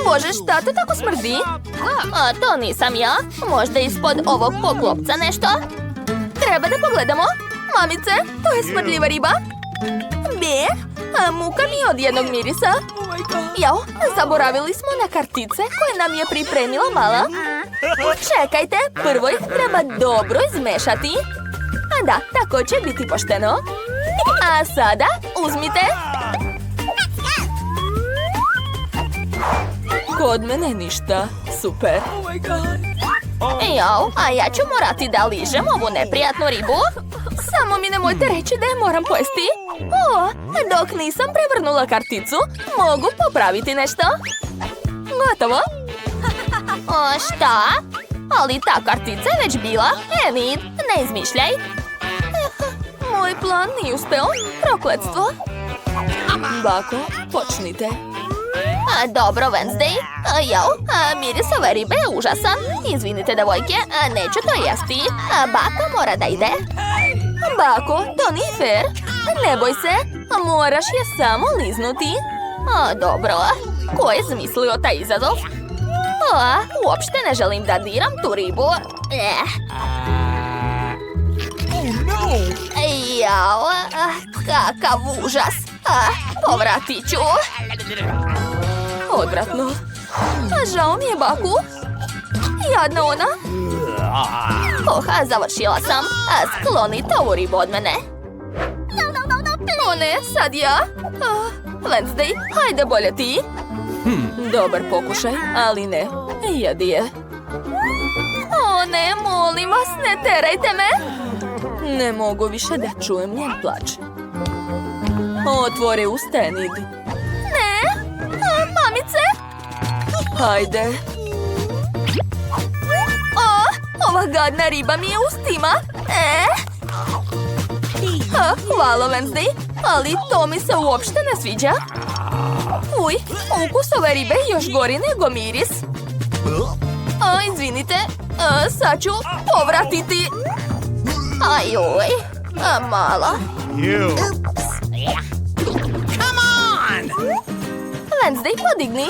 Bože, šta to tako smrdi? A to nisam ja. Možda ispod ovog poklopca nešto? Treba da pogledamo. Mamice, to je smrdljiva riba. Be, a muka mi od jednog mirisa. Jao, zaboravili smo na kartice koje nam je pripremila mala. Čekajte, prvo ih treba dobro izmešati. A da, tako će biti pošteno. A sada uzmite. Kod mene ništa. Super. Jao, a ja ću morati da ližem ovu neprijatnu ribu. Samo mi nemojte reći da je moram pojesti. O, dok nisam prevrnula karticu, mogu popraviti nešto. Gotovo. O, šta? Ali ta kartica je već bila. Enid, ne izmišljaj. Moj plan nije uspeo. Prokletstvo. Bako, počnite. Dobro, Wednesday. Jao, miris ove ribe je užasan. Izvinite, devojke, neću to jesti. Bako mora da ide. Bako, to nije fair. Ne boj se, moraš je samo liznuti. Dobro, ko je zmislio taj izazov? Uopšte ne želim da diram tu ribu. Jao, kakav užas. Povratit ću. Odvratno. Žao mi je, Baku. Jadna ona. Završila sam. Sklonite ovu ribu od mene. O ne, sad ja. Wednesday, hajde bolje ti. Dobar pokušaj, ali ne. Jedi je. O ne, molim vas, ne terajte me. Ne mogu više da čujem njen plač. Otvori usta, Enid. Ne, mamice. Hajde. Ova gadna riba mi je u ustima. Hvala, Wednesday, ali to mi se uopšte ne sviđa. Uj, ukus ove ribe još gori nego miris. Izvinite, sad ću povratiti. Ajuj, mala. Wednesday, podigni.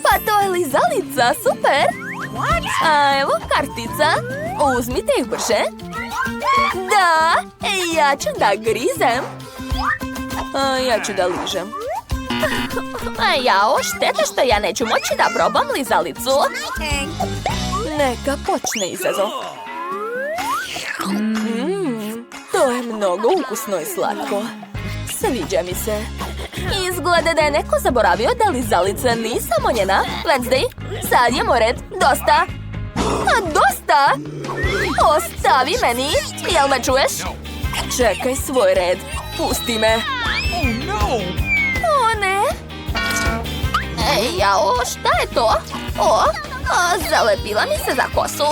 Pa to je lizalica, super. Evo kartica. Uzmite ih brže. Da, ja ću da grizem. Ja ću da ližem. Jao, šteta što ja neću moći da probam lizalicu. Neka počne izazov. To je mnogo ukusno i slatko. Sviđa mi se. Izgleda da je neko zaboravio da lizalica nije samo njena. Wednesday, sad je moj red. Dosta. Dosta? Ostavi meni. Jel me čuješ? Čekaj svoj red. Pusti me. O ne. Jao, šta je to? Zalepila mi se za kosu.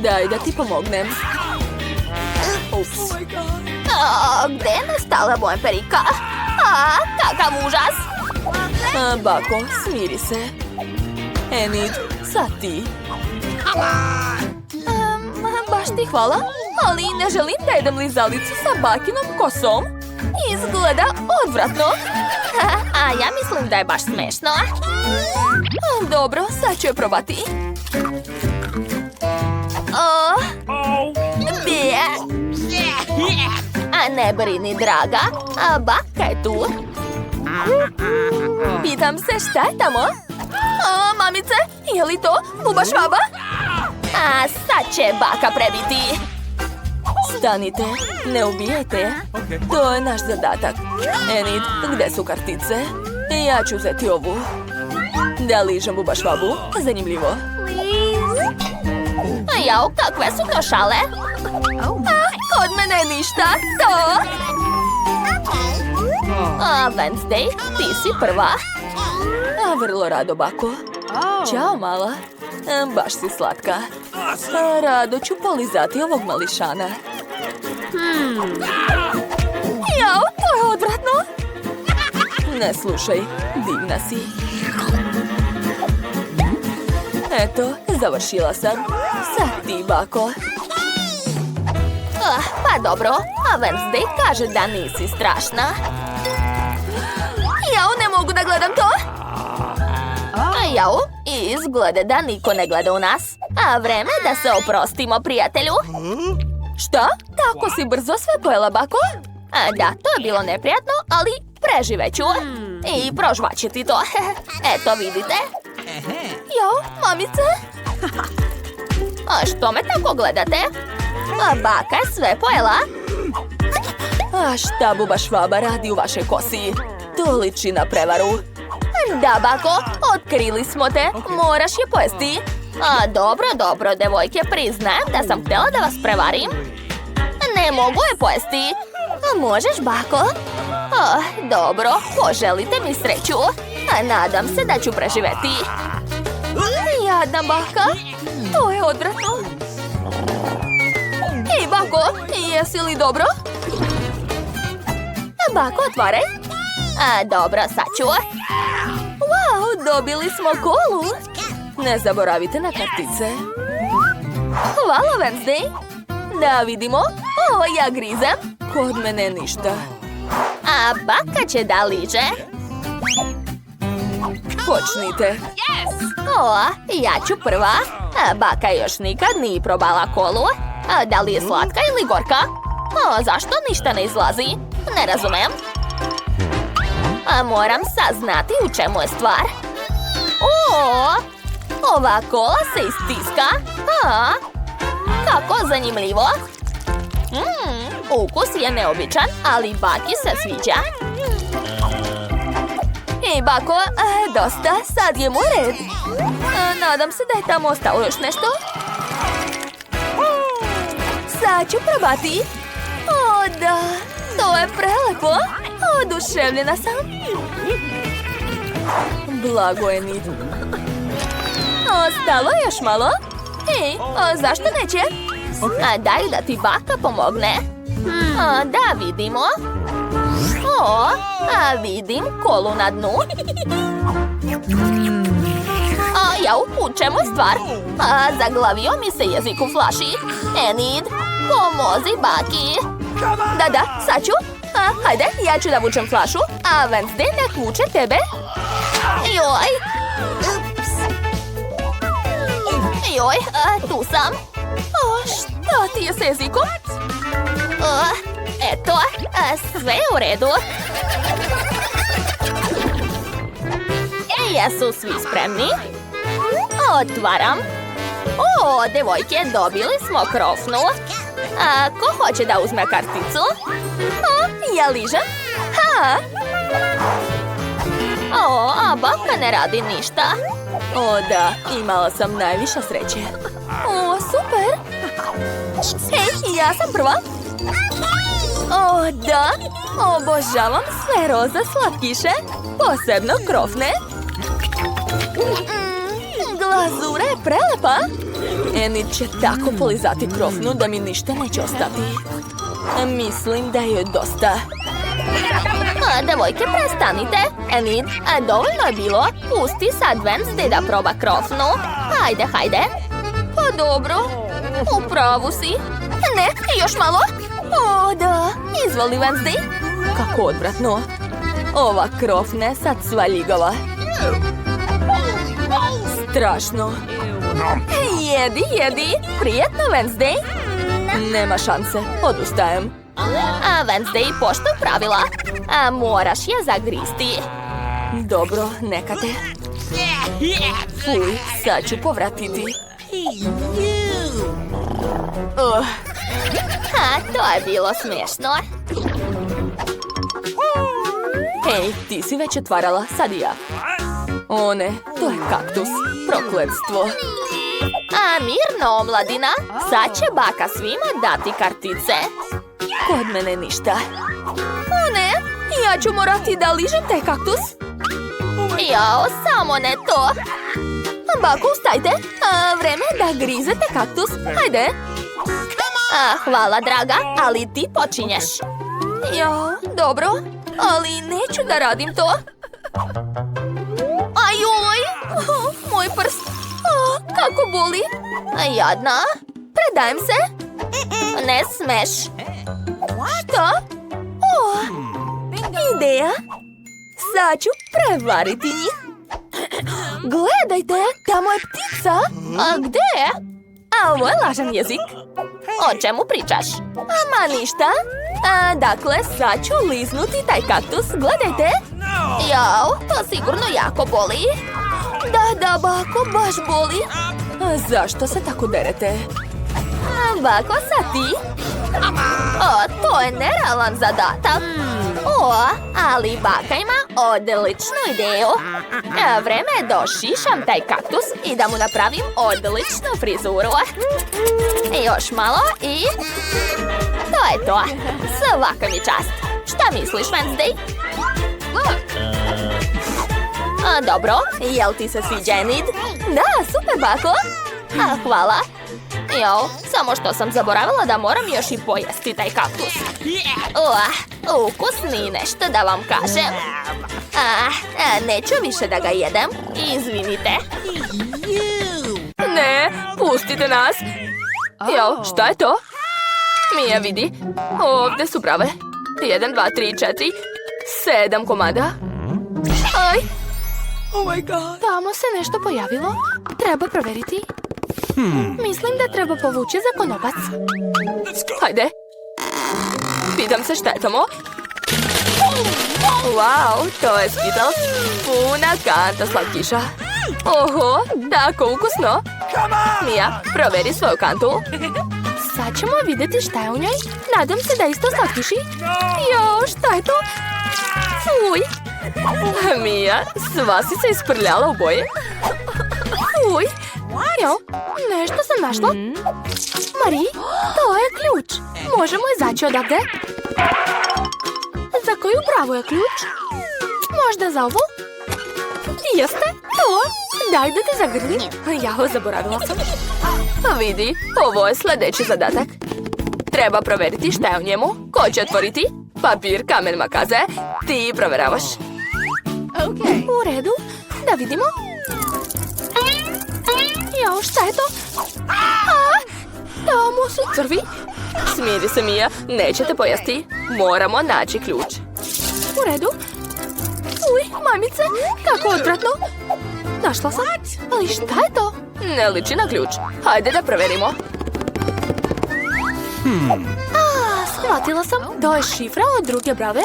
Daj da ti pomognem. Ups. Gde je nastala moja perika? Kakav užas. Bako, smiri se. Enid, sad ti. Baš ti hvala, ali ne želim da jedem lizalicu sa bakinom kosom. Izgleda odvratno. A ja mislim da je baš smešno. Dobro, sad ću je probati. Ne brini, draga. Baka je tu. Pitam se šta je tamo? Mamice, je li to buba švaba? Sad će baka prebiti. Stanite, ne ubijajte je. To je naš zadatak. Enid, gde su kartice? Ja ću uzeti ovu. Da ližem buba švabu? Zanimljivo. Jao, kakve su to šale? Od mene ništa. To. Wednesday, ti si prva. Vrlo rado, Bako. Ćao, mala. Baš si slatka. Rado ću polizati ovog mališana. Jao, to je odvratno. Ne slušaj, divna si. Eto, završila sam. Sad ti, Bako. Pa dobro, a Wednesday kaže da nisi strašna. Jao, ne mogu da gledam Jau, izgleda da niko ne gleda u nas. A vreme da se oprostimo, prijatelju. Šta? Tako si brzo sve pojela, bako? Da, to je bilo neprijatno, ali preživeću. I prožvaću ti to. Eto, vidite. Jao, mamice. A što me tako gledate? A baka je sve pojela. A šta buba švaba radi u vašoj kosi? To liči na prevaru. Da, bako, otkrili smo te. Moraš je pojesti. Dobro, devojke, priznajem da sam htjela da vas prevarim. Ne mogu je pojesti. Možeš, bako? Dobro, poželite mi sreću. Nadam se da ću preživeti. Jadna baka, to je odvratno. Ej, bako, jesi li dobro? Bako, otvaraj. Dobro, sad ću. Wow, dobili smo kolu. Ne zaboravite na kartice. Hvala, Wednesday. Da vidimo. Ja grizem. Kod mene ništa. A baka će da liže. Počnite. Ja ću prva. Baka još nikad nije probala kolu. Da li je slatka ili gorka? Zašto ništa ne izlazi? Ne razumem. Moram saznati u čemu je stvar. Ova kola se istiska. Kako zanimljivo. Ukus je neobičan, ali baki se sviđa. Ej, bako, dosta, sad je moj red. Nadam se da je tamo ostalo još nešto. Sad ću probati. Da, to je prelepo. Oduševljena sam. Blago je Enid. Ostalo je još malo. Ej, zašto neće? Daj da ti baka pomogne. Da vidimo. Vidim kolu na dnu. Jau, u čemu je stvar? Zaglavio mi se jezik u flaši. Enid, pomozi baki. Da, sad ću. Hajde, ja ću da vučem flašu, a Wednesday nek vuče tebe. Joj. Joj, tu sam. Šta ti je s jezikom? Eto, sve je u redu. Jesu svi spremni? Otvaram. Devojke, dobili smo krofnu. Ko hoće da uzme karticu? Ja ližem. A baka ne radi ništa. Da, imala sam najviše sreće. Super. Hej, ja sam prva. Da, obožavam sve roza slatkiše, posebno krofne. Glazura je prelepa. Enid će tako polizati krofnu da mi ništa neće ostati. Mislim da je dosta. Devojke, prestanite. Enid, dovoljno je bilo. Pusti sad Wednesday da proba krofnu. Hajde. Dobro, u pravu si. Ne, još malo. Da, izvoli Wednesday. Kako odvratno. Ova krofna je sad sva ljigava. Strašno. Jedi. Prijetno, Wednesday. Nema šanse, odustajem. Wednesday, poštuj pravila. Moraš je zagristi. Dobro, neka te. Fuj, sad ću povratiti. To je bilo smiješno. Hej, ti si već otvarala, sad i ja. Ne, to je kaktus. Prokletstvo. Mirno, omladina. Sad će baka svima dati kartice. Kod mene ništa. Ne, ja ću morati da ližem taj kaktus. Jao, samo ne to. Bako, ustajte. Vreme je da grizete kaktus. Hajde. Hvala, draga, ali ti počinješ. Jao, dobro, ali neću da radim to. Ajoj, moj prst. Kako boli. Jadna. Predajem se. Ne smeš. Šta? Ideja. Sad ću prevariti njih. Gledajte, tamo je ptica. A gde? A ovo je lažan jezik. O čemu pričaš? Ama ništa. Dakle, sad ću liznuti taj kaktus. Gledajte. Jao, to sigurno jako boli. Da, bako, baš boli. Zašto se tako derete? Bako, sad ti? O, to je nerealan zadatak. O, ali baka ima odličnu ideju. Vreme je da ošišam taj kaktus i da mu napravim odličnu frizuru. Još malo i... to je to. Svaka mi čast. Šta misliš, Wednesday? Dobro, jel ti se sviđa, Enid? Da, super, bako. Hvala. Jo, samo što sam zaboravila da moram još i pojesti taj kaktus. Ukusni nešto da vam kažem. Neću više da ga jedem. Izvinite. Ne, pustite nas. Jo, šta je to? Mija, vidi. Ovdje su brave. 1, 2, 3, 4, 7 komada. Aj. Oh my god. Tamo se nešto pojavilo. Treba proveriti. Mislim da treba povući za konopac. Hajde. Pitam se šta je tamo. Wow, to je Skittles. Puna kanta slatkiša. Oho, tako ukusno. Mija, proveri svoju kantu. Sad ćemo vidjeti šta je u njoj. Nadam se da isto slatkiši. Jo, šta je to? Fuj. Mija, sva si se isprljala u boje. Fuj. Jo, nešto sam našla. Marie, to je ključ. Možemo izaći odavde. Za koju bravu je ključ? Možda za ovu? Jeste, to. Daj da te zagrlim. Ja zaboravila sam. Vidi, ovo je sljedeći zadatak. Treba proveriti šta je u njemu. Ko će otvoriti? Papir, kamen, makaze. Ti provjeravaš. U redu, da vidimo. Jao, šta je to? Tamo su crvi. Smiri se, Mija, nećete pojesti. Moramo naći ključ. U redu. Uj, mamice, kako odvratno. Našla sam. Ali šta je to? Ne liči na ključ. Hajde da provjerimo. Shvatila sam. To je šifra od druge brave.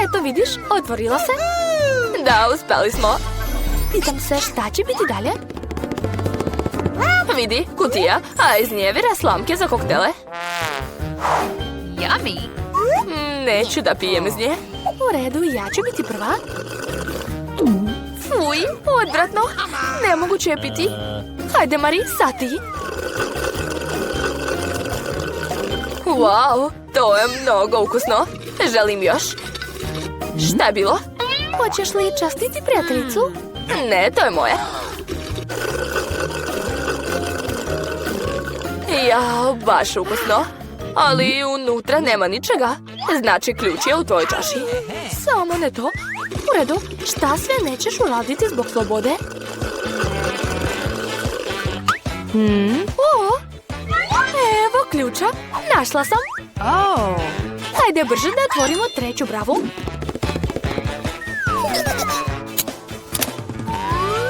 Eto vidiš, otvorila se. Da, uspeli smo. Pitam se šta će biti dalje. Vidi, kutija, a iz nje vire slamke za koktele. Yummy. Neću da pijem iz nje. U redu, ja ću biti prva. Fuj, odvratno. Nemoguće je piti. Hajde, Marie, sad ti. Wow, to je mnogo ukusno. Želim još. Šta je bilo? Hoćeš li častiti prijateljicu? Ne, to je moje. Jao, baš ukusno. Ali unutra nema ničega. Znači, ključ je u tvojoj čaši. Samo ne to. U redu, šta sve nećeš uraditi zbog slobode? O, evo ključa. Našla sam. Hajde brže da otvorimo treću bravu.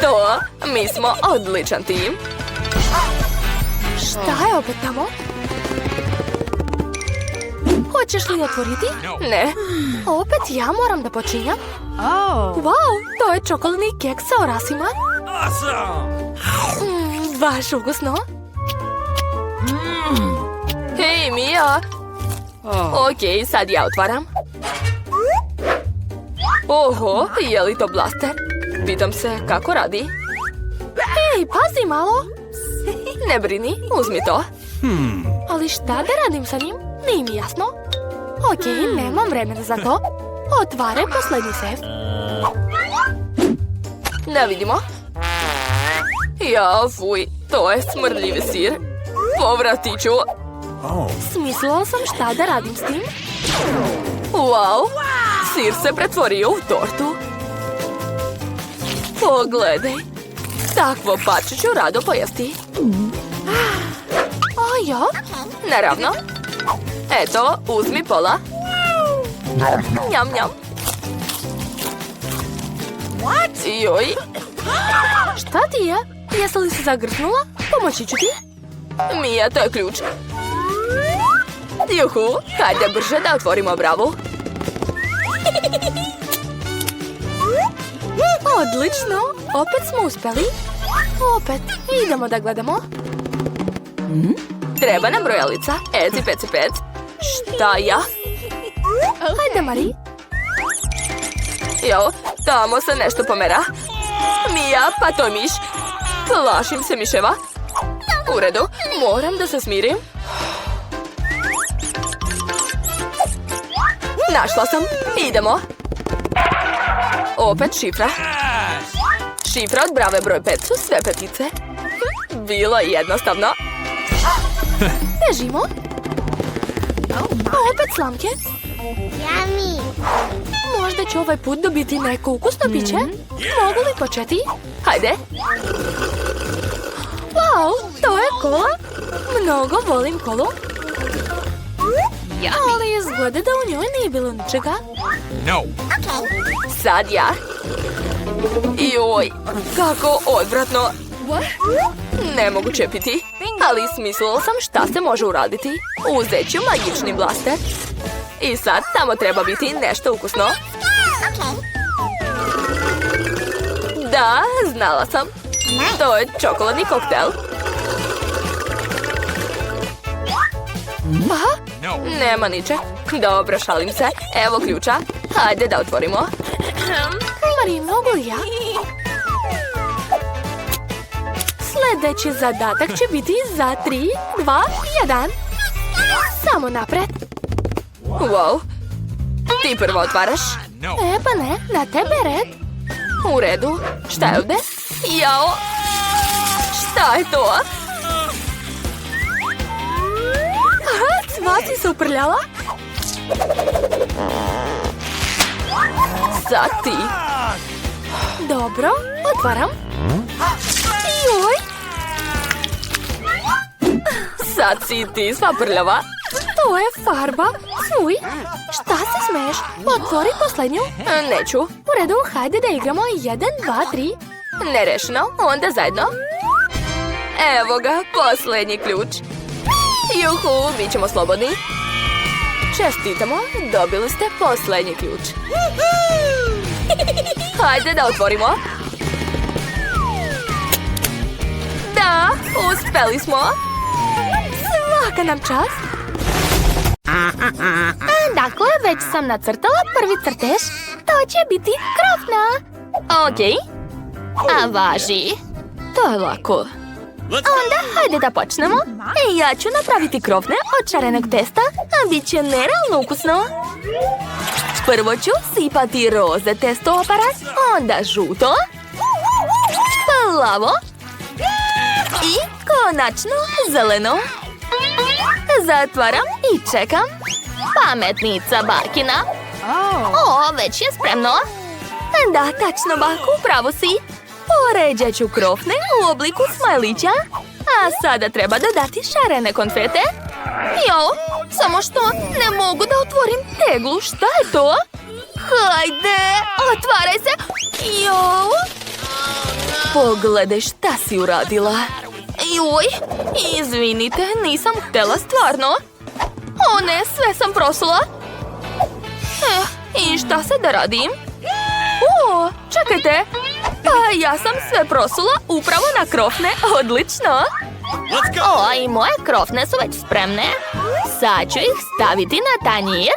To, mi smo odličan tim. Šta je opet tamo? Hoćeš li otvoriti? Ne. Opet ja moram da počinjam? Wow, to je čokoladni keks sa orasima. Baš ukusno. Hej, Mija. Ok, sad ja otvaram. Oho, je li to blaster? Pitam se kako radi. Hej, pazi malo. Ne brini, uzmi to. Ali šta da radim sa njim? Nije mi jasno. Ok, nemam vremena za to. Otvaraj posljednji sef. Da vidimo. Ja, fuj, to je smrdljivi sir. Povratit ću. Smislila sam šta da radim s tim. Wow, sir se pretvorio u tortu. Pogledaj. Takvo parče ću rado pojesti. A ja? Naravno. Eto, uzmi pola. Njam, njam. Joj. Šta ti je? Jesi li se zagrtnula? Pomoći ću ti. Mija, to je ključ. Juhu, hajde brže da otvorimo bravu. Odlično, opet smo uspjeli. Opet, idemo da gledamo. Treba nam brojalica. Eci, peci, pet. Šta ja? Hajde, Mari. Jo, tamo se nešto pomera. Mija, pa to je miš. Plašim se miševa. U redu, moram da se smirim. Našla sam, idemo. Opet šifra. Šifra od brave broj 5 su sve petice. Bilo je jednostavno. Bežimo. Opet slamke. Možda ću ovaj put dobiti neko ukusno piće. Mogu li početi? Hajde. Wow, to je kola. Mnogo volim kolu. Ali izgleda da u njoj nije bilo ničega. Sad ja. Joj, kako odvratno. Ne mogu čepiti, ali smislila sam šta se može uraditi. Uzet ću magični blaster. I sad tamo treba biti nešto ukusno. Da, znala sam. To je čokoladni koktel. Aha, nema ničeg. Dobro, šalim se. Evo ključa. Hajde da otvorimo. Mari, mogu li ja? Sljedeći zadatak će biti za 3, 2, 1. Samo napred. Wow. Ti prvo otvaraš. Pa ne, na tebe red. U redu. Šta je ovdje? Jao. Šta je to? Sva si se uprljala? Sad ti. Dobro, otvaram. Joj. Sad si ti sva prljava. To je farba. Fuj. Šta se smeješ? Otvori posljednju. Neću. U redu, hajde da igramo 1, 2, 3. Nerešeno, onda zajedno. Evo ga, posljednji ključ. Juhu, bit ćemo slobodni. Čestitamo, dobili ste posljednji ključ. Hajde da otvorimo. Da, uspeli smo. Svaka nam čast. Dakle, već sam nacrtala prvi crtež. To će biti krofna. Okej. A važi. To je lako. Onda, hajde da počnemo. Ja ću napraviti krofne od šarenog testa, a bit će nerealno ukusno. Prvo ću sipati roze testo aparat, onda žuto, plavo i konačno zeleno. Zatvaram i čekam. Pametnica bakina. O, već je spremno. Da, tačno, baku, pravo si. Poređat ću krofne u obliku smajlića. A sada treba dodati šarene konfete. Jo, samo što ne mogu da otvorim teglu. Šta je to? Hajde, otvaraj se. Jo. Pogledaj šta si uradila. Joj, izvinite, nisam htjela stvarno. O ne, sve sam prosula. I šta se da radim? O, čekajte. Pa ja sam sve prosula upravo na krofne, odlično. O, i moje krofne su već spremne. Sad ću ih staviti na tanjir,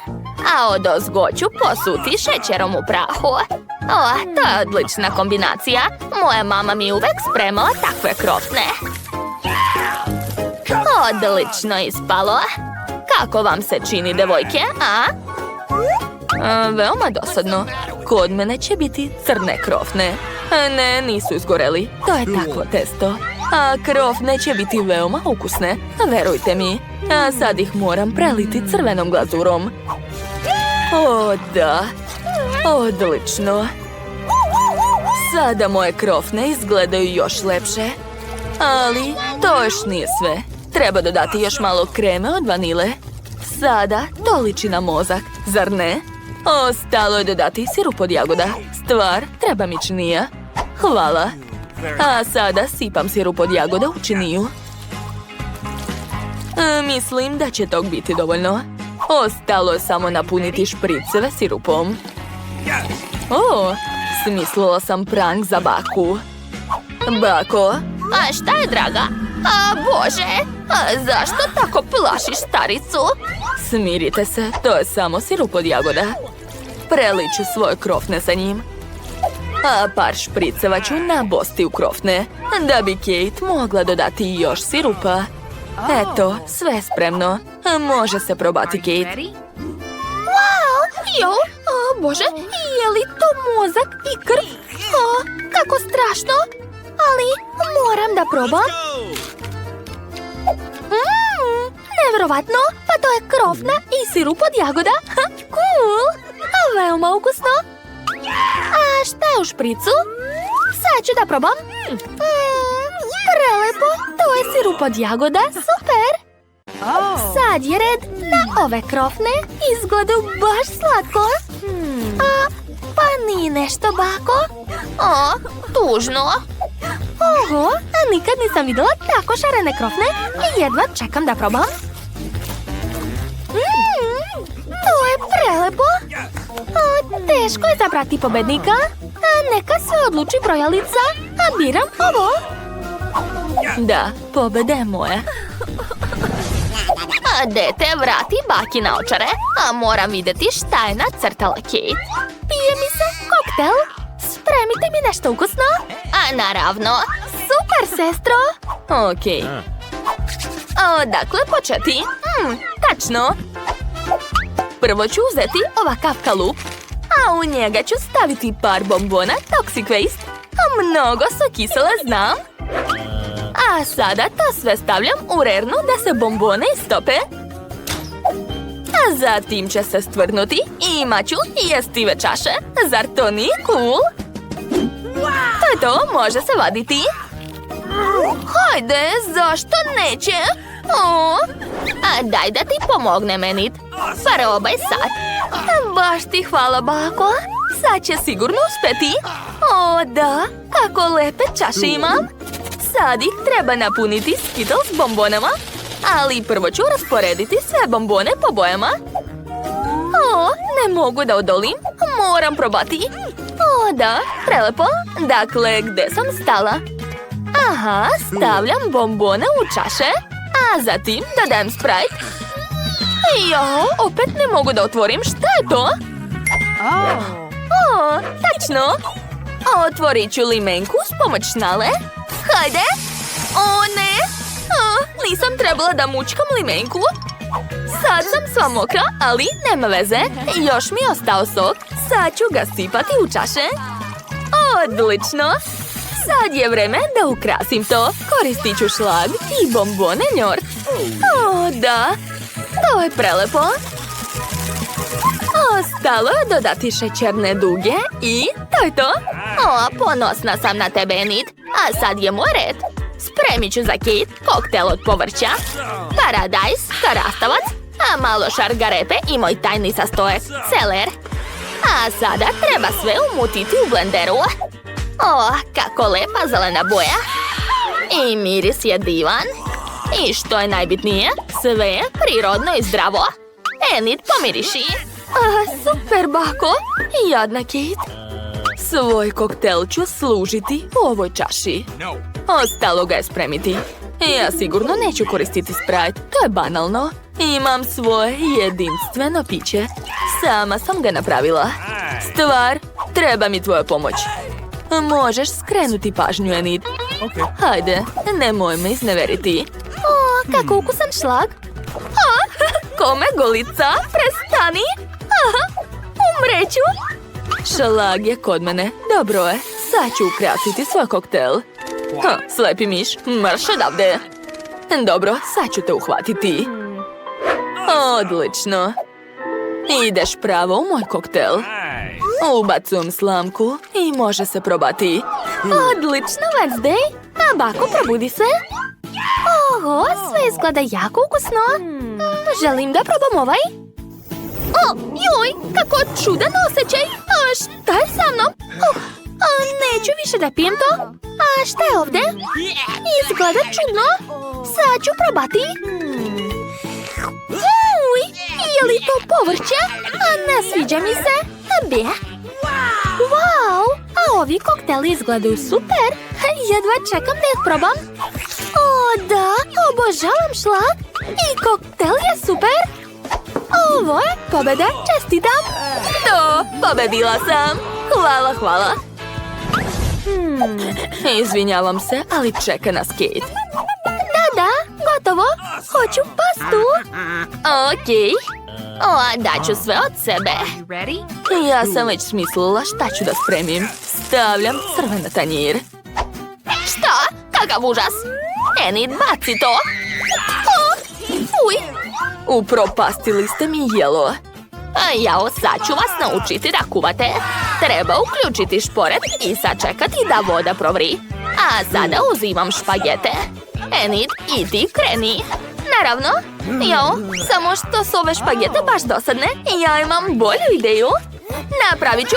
a odozgo ću posuti šećerom u prahu. O, to je odlična kombinacija. Moja mama mi uvek spremala takve krofne. Odlično ispalo. Kako vam se čini, devojke, a? Veoma dosadno. Kod mene će biti crne krofne. Ne, nisu izgoreli. To je takvo testo. A krofne će biti veoma ukusne. Verujte mi. A sad ih moram preliti crvenom glazurom. O, da. Odlično. Sada moje krofne izgledaju još lepše. Ali to još nije sve. Treba dodati još malo kreme od vanile. Sada to liči na mozak, zar ne? Ostalo je dodati sirup od jagoda. Stvar treba mičnija. Hvala. A sada sipam sirup od jagoda u činiju. Mislim da će tog biti dovoljno. Ostalo je samo napuniti špriceve sirupom. Smislila sam prank za baku. Bako? A šta je, draga? A Bože, zašto tako plašiš staricu? Smirite se, to je samo sirup od jagoda. Preliću svoje krofne sa njim. A par špriceva ću nabosti u krofne, da bi Kate mogla dodati još sirupa. Eto, sve je spremno. Može se probati, Kate. Wow! Bože, je li to mozak i krv? Kako strašno! Ali moram da probam. Nevjerovatno, pa to je krofna i sirup od jagoda. Cool! Veoma ukusno. A šta je u špricu? Sad ću da probam. Prelepo, to je sirup od jagoda, super! Sad je red na ove krofne, izgledaju baš slatko. Pa nije nešto, bako? Tužno. Oho, a nikad nisam vidjela tako šarene krofne i jedva čekam da probam. To je prelepo. Teško je zabrati pobednika. Neka se odluči brojalica, a biram ovo. Da, pobeda je moja. Dete, vrati baki naočare, a moram vidjeti šta je nacrtala Kate. Pije mi se koktel. Spremite mi nešto ukusno. A naravno. Super, sestro. Okej. Odakle početi? Tačno. Prvo ću uzeti ovakav kalup, a u njega ću staviti par bombona Toxic Waste. Mnogo su kisele, znam. A sada to sve stavljam u rernu da se bombone istope. A zatim će se stvrnuti i imat ću jestive čaše. Zar to nije cool? To je to, može se vaditi. Hajde, zašto neće? A daj da ti pomogne, Enid. Probaj sad. Baš ti hvala, bako. Sad će sigurno uspeti. Da, kako lepe čaše imam. Sad ih treba napuniti Skittles s bombonama, ali prvo ću rasporediti sve bombone po bojama. Ne mogu da odolim, moram probati. Da, prelepo. Dakle, gde sam stala? Aha, stavljam bombone u čaše, a zatim dodajem Sprite. Opet ne mogu da otvorim, šta je to? Tačno. Otvorit ću limenku s pomoć šnale. Hajde! Ne! Nisam trebala da mučkam limenku. Sad sam sva mokra, ali nema veze. Još mi je ostao sok. Sad ću ga sipati u čaše. Odlično! Sad je vreme da ukrasim to. Koristit ću šlag i bombone njort. Da! To je prelepo. Ostalo je dodati šećerne duge i to je to. Ponosna sam na tebe, Enid. A sad je moj red. Spremit ću za Kate koktel od povrća, paradajz, karastavac, a malo šargarepe i moj tajni sastojak, celer. A sada treba sve umutiti u blenderu. Kako lepa zelena boja. I miris je divan. I što je najbitnije, sve je prirodno i zdravo. Enid, pomiriši. Super, bako. Jadna Kate. Svoj koktel ću služiti u ovoj čaši. Ostalo ga je spremiti. Ja sigurno neću koristiti Sprite, to je banalno. Imam svoje jedinstveno piće. Sama sam ga napravila. Stvar, treba mi tvoja pomoć. Možeš skrenuti pažnju, Enid. Hajde, nemoj me izneveriti. Kako ukusan šlag. Kome golica, prestani. Umreću. Šlag je kod mene, dobro je. Sad ću ukrasiti svoj koktel. Slepi miš, marš odavde. Dobro, sad ću te uhvatiti. Odlično. Ideš pravo u moj koktel. Ubacujem slamku i može se probati. Odlično, Wednesday. A bako, probudi se. Oho, sve izgleda jako ukusno. Želim da probam ovaj. Joj, kako čudan osjećaj. Šta je sa mnom? Neću više više da pijem to? A šta je ovdje? Izgleda čudno. Sad ću probati. Uj, je li to povrće? A ne sviđa mi se. Bje. Wow, a ovi kokteli izgledaju super. Jedva čekam da ih probam. O da, obožavam šlag. I koktel je super. Ovo je pobjeda, čestitam. To, pobedila sam. Hvala, hvala. Izvinjavam se, ali čeka nas Kate. Da, gotovo. Hoću pastu. Okej. Daću sve od sebe. Ja sam već smislila šta ću da spremim. Stavljam crven na tanjir. Šta? Kakav užas? Enid, baci to. Uj. Upropastili ste mi jelo. Jao, sad ću vas naučiti da kuvate. Treba uključiti šporet i sačekati da voda provri. A sada uzimam špagete. Enid, i ti kreni. Naravno. Jao, samo što su ove špagete baš dosadne. Ja imam bolju ideju. Napravit ću.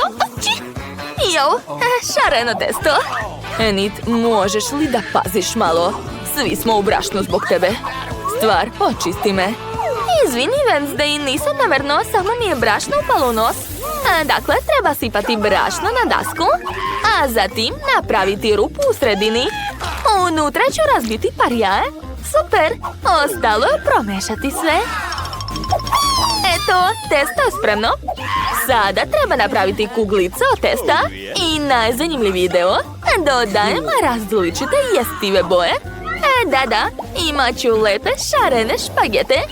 Jao, šareno testo. Enid, možeš li da paziš malo? Svi smo u brašnu zbog tebe. Stvar, očisti me. Izvini, Wednesday, nisam namerno, samo mi je brašno upalo u nos. Dakle, treba sipati brašno na dasku, a zatim napraviti rupu u sredini. Unutra ću razbiti par jaje. Super, ostalo je promešati sve. Eto, testo je spremno. Sada treba napraviti kuglice od testa i najzanimljiviji deo, dodajem različite jestive boje. Da, imat ću lepe šarene špagete.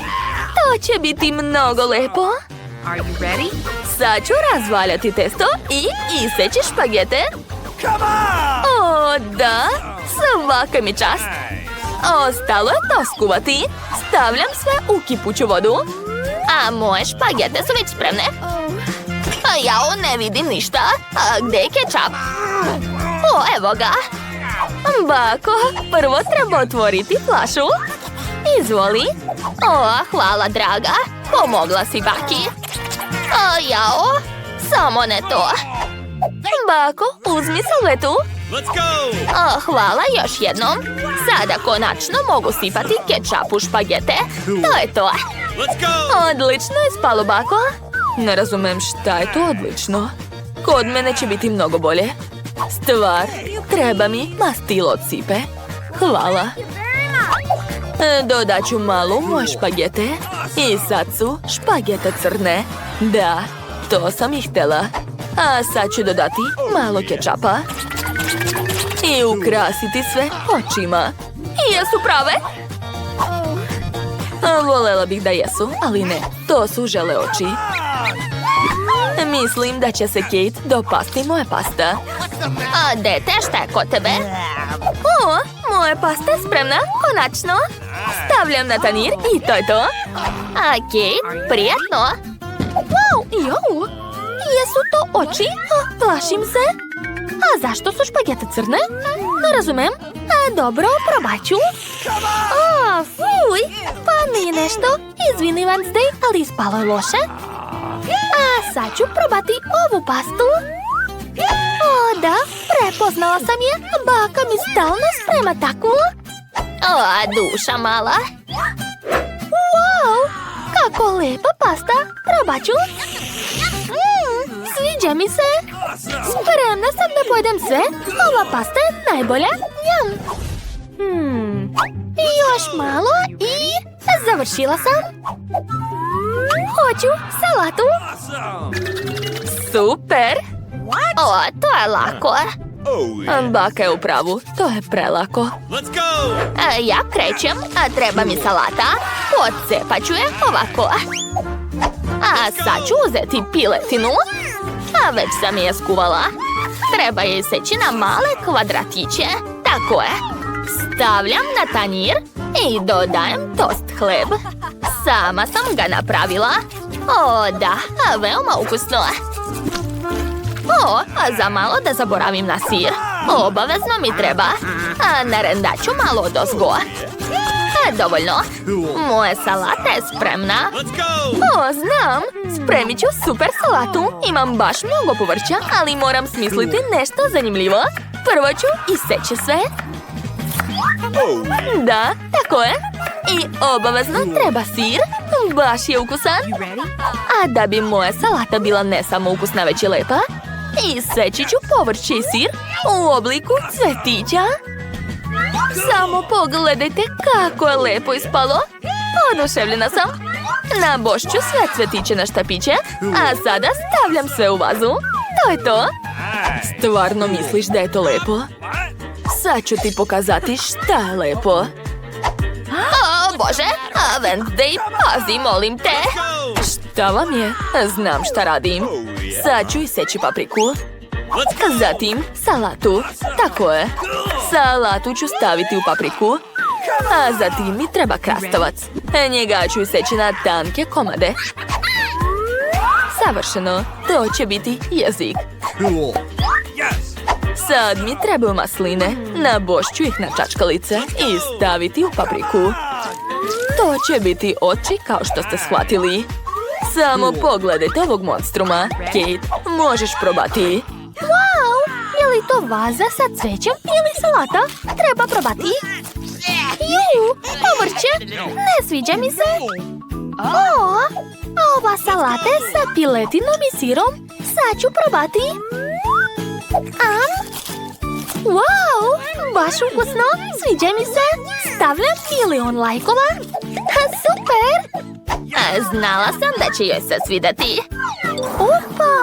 To će biti mnogo lepo. Sad ću razvaljati testo i iseći špagete. O, da, svaka mi čast. Ostalo je to skuvati. Stavljam sve u kipuću vodu. A moje špagete su već spremne. Jao, ne vidim ništa. A gdje je kečap? O, evo ga. Bako, prvo treba otvoriti flašu. Izvoli. O, hvala, draga. Pomogla si baki. Jao, samo ne to. Bako, uzmi salvetu. Hvala još jednom. Sada konačno mogu sipati kečap u špagete. To je to. Odlično je spalo, bako. Ne razumem šta je to odlično. Kod mene će biti mnogo bolje. Stvar, treba mi mastilo od sipe. Hvala. Dodat ću malo u moje špagete. I sad su špagete crne. Da, to sam ih htjela. A sad ću dodati malo kečapa. I ukrasiti sve očima. Jesu prave? Volela bih da jesu, ali ne. To su žele oči. Mislim da će se Kate dopasti moja pasta. A dete, šta je kod tebe? O, moja pasta je spremna, konačno. Stavljam na tanjir i to je to. A Kate, prijetno. Wow, jao, jesu to oči? Plašim se. A zašto su špagete crne? Ne razumem. Dobro, probat ću. Fuj, pa nije nešto. Izvini, Wednesday, ali ispalo je loše. A sad ću probati ovu pastu. O, da, prepoznala sam je. Baka mi stalno sprema takvu. O, duša mala. Wow, kako lepa pasta. Probat ću. Sviđa mi se. Spremna sam da pojedem sve. Ova pasta je najbolja. Njam. Još malo i završila sam. Hoću salatu. Super. O, to je lako. Baka je u pravu. To je prelako. Ja krećem, a treba mi salata. Odcepat ću je ovako. A sad ću uzeti piletinu. A već sam je skuvala. Treba je seći na male kvadratiće. Tako je. Stavljam na tanjir i dodajem tost hleb. Sama sam ga napravila. O, da, veoma ukusno. O, a za malo da zaboravim na sir. Obavezno mi treba. A narendat ću malo odozgo. Dovoljno. Moja salata je spremna. O, znam. Spremit ću super salatu. Imam baš mnogo povrća, ali moram smisliti nešto zanimljivo. Prvo ću iseći sve. Da, tako je. I obavezno treba sir. Baš je ukusan. A da bi moja salata bila ne samo ukusna, već i lepa, iseći ću povrće i sir u obliku cvetića. Samo pogledajte kako je lepo ispalo. Oduševljena sam. Nabošću sve cvetiće na štapiće, a sada stavljam sve u vazu. To je to. Stvarno misliš da je to lepo? Sad ću ti pokazati šta je lepo. O, Bože! Wednesday, pazi, molim te! Šta vam je? Znam šta radim. Sad ću iseći papriku. Zatim salatu. Tako je. Salatu ću staviti u papriku. A zatim mi treba krastavac. Njega ću iseći na tanke komade. Savršeno. To će biti jezik. Sad mi trebaju masline. Nabošću ih na čačkalice i staviti u papriku. To će biti oči kao što ste shvatili. Samo pogledajte ovog monstruma. Kate, možeš probati. Wow! Je li to vaza sa cvećem ili salata? Treba probati. Povrće! Ne sviđa mi se. O, a ova salata je sa piletinom i sirom. Sad ću probati. Wow! Baš ukusno! Sviđa mi se! Stavljam milion lajkova! Super! Znala sam da će joj se svidati. Opa!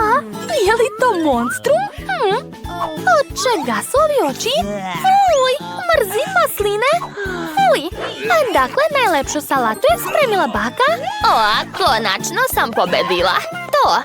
Je li to monstrum? Od čega su ovi oči? Fuj! Mrzim masline! Fuj! A dakle, najlepšu salatu je spremila baka? O, konačno sam pobedila. To!